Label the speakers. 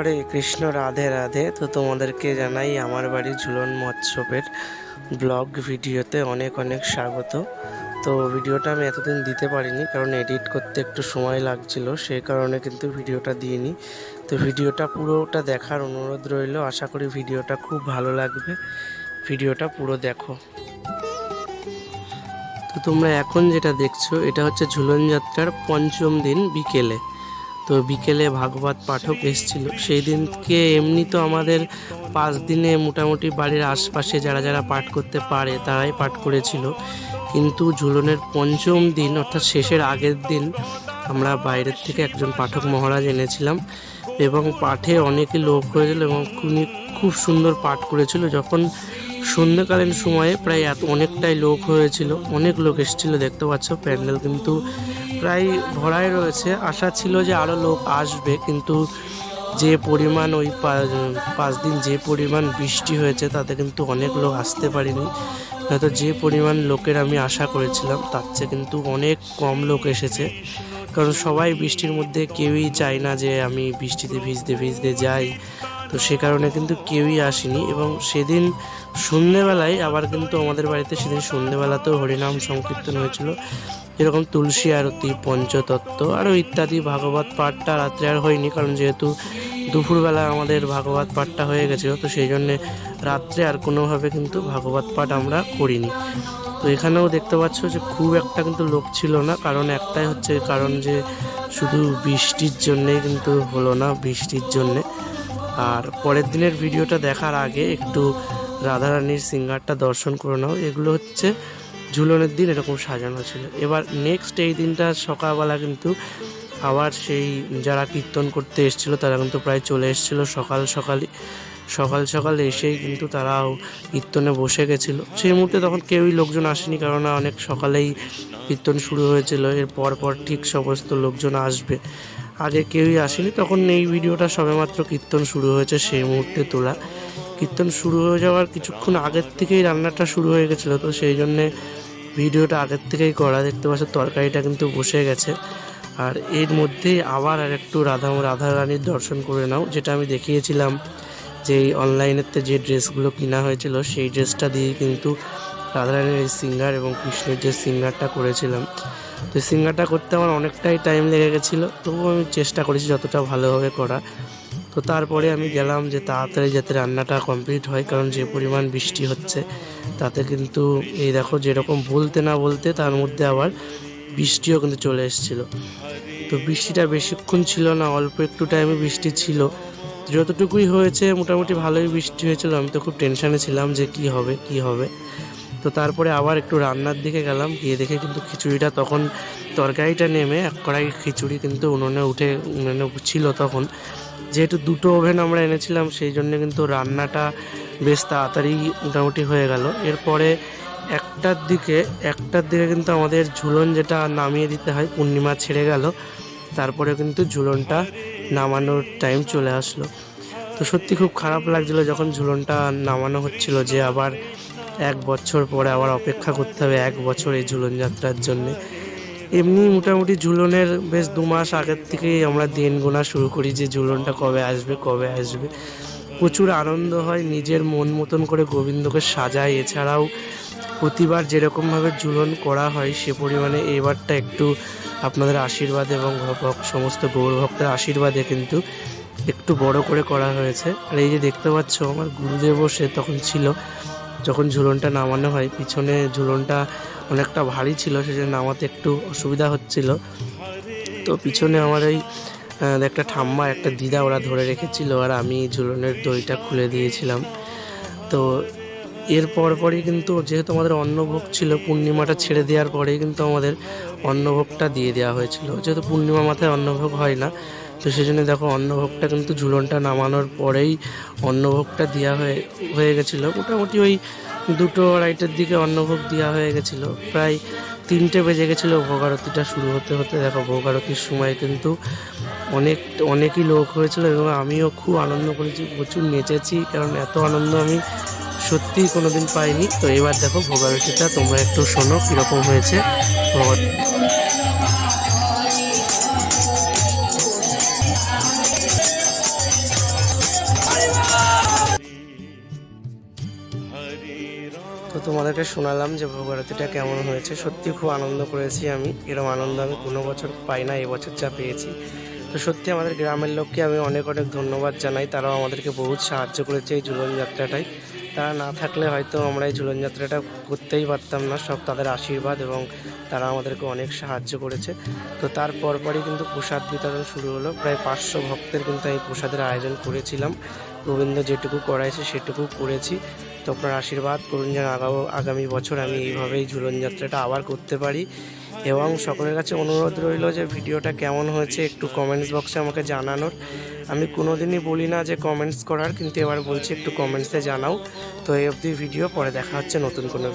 Speaker 1: হরে কৃষ্ণ, রাধে রাধে। তো তোমাদেরকে জানাই আমার বাড়ি ঝুলন মহোৎসবের ব্লগ ভিডিওতে অনেক অনেক স্বাগত। তো ভিডিওটা আমি এতদিন দিতে পারিনি, কারণ এডিট করতে একটু সময় লাগছিল, সেই কারণে কিন্তু ভিডিওটা দিইনি। তো ভিডিওটা পুরোটা দেখার অনুরোধ রইল। আশা করি ভিডিওটা খুব ভালো লাগবে, ভিডিওটা পুরো দেখো। তো তোমরা এখন যেটা দেখছো এটা হচ্ছে ঝুলন যাত্রার পঞ্চম দিন বিকেলে। তো বিকেলে ভাগবত পাঠক এসেছিল। সেই দিনকে এমনি তো আমাদের 5 দিনে মোটামুটি বাড়ির আশপাশে যারা যারা পাঠ করতে পারে তারাই পাঠ করেছিল, কিন্তু ঝুলনের পঞ্চম দিন অর্থাৎ শেষের আগের দিন আমরা বাইরের থেকে একজন পাঠক মহারাজ এনেছিলাম এবং পাঠে অনেকই লোক হয়েছিল এবং উনি খুব সুন্দর পাঠ করেছিল। যখন সন্ধ্যাকালীন সময়ে প্রায় অনেকটাই লোক হয়েছিল, অনেক লোক এসেছিল, দেখতে পাচ্ছ প্যান্ডেল কিন্তু প্রায় ভরাই রয়েছে। আশা ছিল যে আরও লোক আসবে, কিন্তু যে পরিমাণ ওই 5 দিন যে পরিমাণ বৃষ্টি হয়েছে তাতে কিন্তু অনেক লোক আসতে পারেনি। হয়তো যে পরিমাণ লোকের আমি আশা করেছিলাম তার চেয়ে কিন্তু অনেক কম লোক এসেছে, কারণ সবাই বৃষ্টির মধ্যে কেউই চায় না যে আমি বৃষ্টিতে ভিজতে ভিজতে যাই। তো সে কারণে কিন্তু কেউই আসেনি। এবং সেদিন সন্ধ্যেবেলায় আবার কিন্তু আমাদের বাড়িতে সেদিন সন্ধ্যেবেলাতেও হরিনাম সংকীর্তন হয়েছিল, এরকম তুলসী আরতি, পঞ্চতত্ত্ব আরও ইত্যাদি। ভাগবত পাঠটা রাত্রে আর হয়নি, কারণ যেহেতু দুপুরবেলা আমাদের ভাগবত পাঠটা হয়ে গেছিলো, তো সেই জন্যে রাত্রে আর কোনোভাবে কিন্তু ভাগবত পাঠ আমরা করিনি। তো এখানেও দেখতে পাচ্ছ যে খুব একটা কিন্তু লোক ছিল না, কারণ একটাই হচ্ছে কারণ যে শুধু বৃষ্টির জন্যেই কিন্তু হলো না, বৃষ্টির জন্যে। আর পরের দিনের ভিডিওটা দেখার আগে একটু রাধারানীর সিঙ্গারটা দর্শন করে নাও। এগুলো হচ্ছে ঝুলনের দিন এরকম সাজানো ছিল। এবার নেক্সট এই দিনটা সকালবেলা কিন্তু আবার সেই যারা কীর্তন করতে এসেছিলো তারা কিন্তু প্রায় চলে এসেছিলো সকাল সকাল এসেই কিন্তু তারাও কীর্তনে বসে গেছিলো। সেই মুহূর্তে তখন কেউই লোকজন আসেনি, কারণ অনেক সকালেই কীর্তন শুরু হয়েছিল। এর পর ঠিক সমস্ত লোকজন আসবে, আগে কেউই আসেনি। তখন এই ভিডিওটা সবেমাত্র কীর্তন শুরু হয়েছে সেই মুহূর্তে তোলা। কীর্তন শুরু হয়ে যাওয়ার কিছুক্ষণ আগের থেকেই রান্নাটা শুরু হয়ে গেছিলো, তো সেই জন্যে ভিডিওটা আগের থেকেই করা। দেখতে পাচ্ছ তরকারিটা কিন্তু বসে গেছে। আর এর মধ্যেই আবার আর একটু রাধারানীর দর্শন করে নাও, যেটা আমি দেখিয়েছিলাম যে অনলাইনেতে যে ড্রেসগুলো কেনা হয়েছিল সেই ড্রেসটা দিয়ে কিন্তু রাধারানীর এই সিঙ্গার এবং কৃষ্ণের যে সিঙ্গারটা করেছিলাম। তো সিঙ্গারটা করতে আমার অনেকটাই টাইম লেগে গেছিলো, তবুও আমি চেষ্টা করেছি যতটা ভালোভাবে করা। তো তারপরে আমি গেলাম যে তাড়াতাড়ি যাতে রান্নাটা কমপ্লিট হয়, কারণ যে পরিমাণ বৃষ্টি হচ্ছে তাতে কিন্তু এই দেখো যেরকম বলতে না বলতে তার মধ্যে আবার বৃষ্টিও কিন্তু চলে এসেছিলো। তো বৃষ্টিটা বেশিক্ষণ ছিল না, অল্প একটু টাইমে বৃষ্টি ছিল। যতটুকুই হয়েছে মোটামুটি ভালোই বৃষ্টি হয়েছিল। আমি তো খুব টেনশানে ছিলাম যে কি হবে। তো তারপরে আবার একটু রান্নার দিকে গেলাম, গিয়ে দেখে কিন্তু খিচুড়িটা তখন তরকারিটা নেমে এক কড়াই খিচুড়ি কিন্তু উনুনে ছিল তখন। যেহেতু 2টো ওভেন আমরা এনেছিলাম সেই জন্য কিন্তু রান্নাটা বেশ তাড়াতাড়ি মোটামুটি হয়ে গেল। এরপরে একটার দিকে কিন্তু আমাদের ঝুলন যেটা নামিয়ে দিতে হয়, পূর্ণিমা ছেড়ে গেল, তারপরে কিন্তু ঝুলনটা নামানোর টাইম চলে আসলো। তো সত্যি খুব খারাপ লাগছিলো যখন ঝুলনটা নামানো হচ্ছিল, যে আবার 1 বছর পরে আবার অপেক্ষা করতে হবে 1 বছর এই ঝুলন যাত্রার জন্যে। এমনি মোটামুটি ঝুলনের বেশ 2 মাস আগের থেকেই আমরা দিন গোনা শুরু করি যে ঝুলনটা কবে আসবে। প্রচুর আনন্দ হয়, নিজের মন মতন করে গোবিন্দকে সাজাই। এছাড়াও প্রতিবার যেরকমভাবে ঝুলন করা হয় সে পরিমাণে এবারটা একটু আপনাদের আশীর্বাদ এবং সমস্ত গৌর ভক্তের আশীর্বাদে কিন্তু একটু বড় করে করা হয়েছে। আর এই যে দেখতে পাচ্ছ আমার গুরুদেবও সে তখন ছিল যখন ঝুলনটা নামানো হয়। পিছনে ঝুলনটা অনেকটা ভারী ছিল, সেজন্য নামাতে একটু অসুবিধা হচ্ছিল। তো পিছনে আমার এই একটা ঠাম্মা একটা দিদা ওরা ধরে রেখেছিল, আর আমি ঝুলনের দড়িটা খুলে দিয়েছিলাম। তো এর পরই কিন্তু যেহেতু আমাদের অন্নভোগ ছিল, পূর্ণিমাটা ছেড়ে দেওয়ার পরেই কিন্তু আমাদের অন্নভোগটা দিয়ে দেওয়া হয়েছিল। যেহেতু পূর্ণিমা মাথায় অন্নভোগ হয় না, তো সেই জন্য দেখো অন্নভোগটা কিন্তু ঝুলনটা নামানোর পরেই অন্নভোগটা দেওয়া হয়ে গেছিলো। মোটামুটি ওই 2-2:30টার দিকে অন্নভোগ দেওয়া হয়ে গেছিলো। প্রায় 3টে বেজে গেছিলো ভোগ আরতিটা শুরু হতে। দেখো ভোগ আরতির সময় কিন্তু অনেকই লোক হয়েছিল এবং আমিও খুব আনন্দ করেছি, প্রচুর নেচেছি, কারণ এত আনন্দ আমি সত্যিই কোনোদিন পাইনি। তো এবার দেখো ভোগ আরতিটা তোমরা একটু শোনো কীরকম হয়েছে। তোমাদেরকে শোনালাম যে ভোগ আরতিটা কেমন হয়েছে। সত্যি খুব আনন্দ করেছি আমি, এরকম আনন্দ আমি কোনো বছর পাই না, এবছর যা পেয়েছি। তো সত্যি আমাদের গ্রামের লোককে আমি অনেক অনেক ধন্যবাদ জানাই, তারাও আমাদেরকে বহুত সাহায্য করেছে এই ঝুলন যাত্রাটায়। তারা না থাকলে হয়তো আমরা এই ঝুলন যাত্রাটা করতেই পারতাম না, সব তাদের আশীর্বাদ, এবং তারা আমাদেরকে অনেক সাহায্য করেছে। তো তার পরপরই কিন্তু প্রসাদ বিতরণ শুরু হলো। প্রায় 500 ভক্তের কিন্তু আমি প্রসাদের আয়োজন করেছিলাম। গোবিন্দ যেটুকু করাইছে সেটুকু করেছি। তো আপনার আশীর্বাদ করুন যেন আগামী বছর আমি এইভাবেই ঝুলন যাত্রাটা আবার করতে পারি। এবং সকলের কাছে অনুরোধ রইল যে ভিডিওটা কেমন হয়েছে একটু কমেন্টস বক্সে আমাকে জানানোর। আমি কোনো দিনই বলি না যে কমেন্টস করার, কিন্তু এবার বলছি একটু কমেন্টসে জানাও। তো এই অবধি ভিডিও, পরে দেখা হচ্ছে নতুন কোনো